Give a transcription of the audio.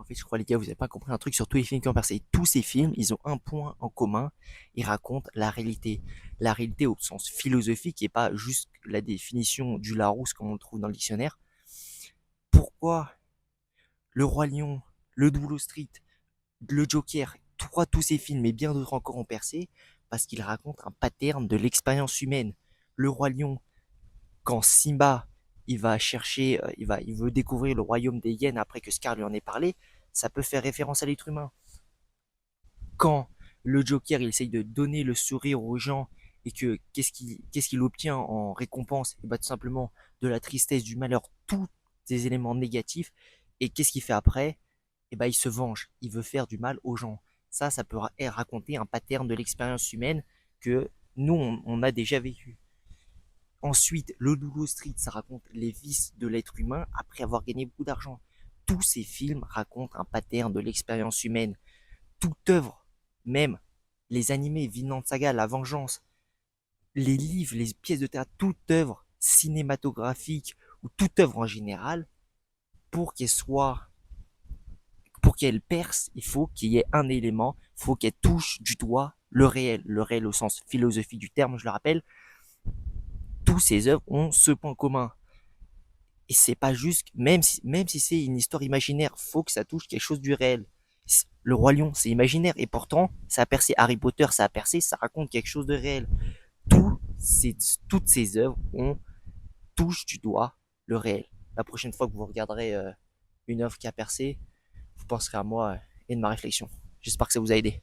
En fait, je crois, les gars, vous avez pas compris un truc sur tous les films qui ont percé. Tous ces films, ils ont un point en commun. Ils racontent la réalité. La réalité au sens philosophique et pas juste la définition du Larousse comme on le trouve dans le dictionnaire. Pourquoi Le Roi Lion, Le Wall Street, Le Joker, tous ces films et bien d'autres encore ont percé parce qu'ils racontent un pattern de l'expérience humaine. Le Roi Lion, quand Simba il va chercher, il veut découvrir le royaume des hyènes après que Scar lui en ait parlé, ça peut faire référence à l'être humain. Quand le Joker il essaye de donner le sourire aux gens et que qu'est-ce qu'il obtient en récompense, et bah, tout simplement de la tristesse, du malheur, tous des éléments négatifs. Et qu'est-ce qu'il fait après? Et bah, il se venge, il veut faire du mal aux gens. Ça peut raconter un pattern de l'expérience humaine que nous on a déjà vécu. Ensuite, le Wall Street, ça raconte les vices de l'être humain après avoir gagné beaucoup d'argent. Tous ces films racontent un pattern de l'expérience humaine. Toute œuvre, même les animés, Vinland Saga, La Vengeance, les livres, les pièces de théâtre, toute œuvre cinématographique ou toute œuvre en général, pour qu'elle soit, pour qu'elle perce, il faut qu'il y ait un élément, il faut qu'elle touche du doigt le réel au sens philosophique du terme, je le rappelle. Tous ces œuvres ont ce point commun. Et c'est pas juste, même si c'est une histoire imaginaire, faut que ça touche quelque chose du réel. Le Roi Lion, c'est imaginaire, et pourtant, ça a percé. Harry Potter, ça a percé, ça raconte quelque chose de réel. Tout toutes ces œuvres touchent du doigt le réel. La prochaine fois que vous regarderez une œuvre qui a percé, vous penserez à moi et de ma réflexion. J'espère que ça vous a aidé.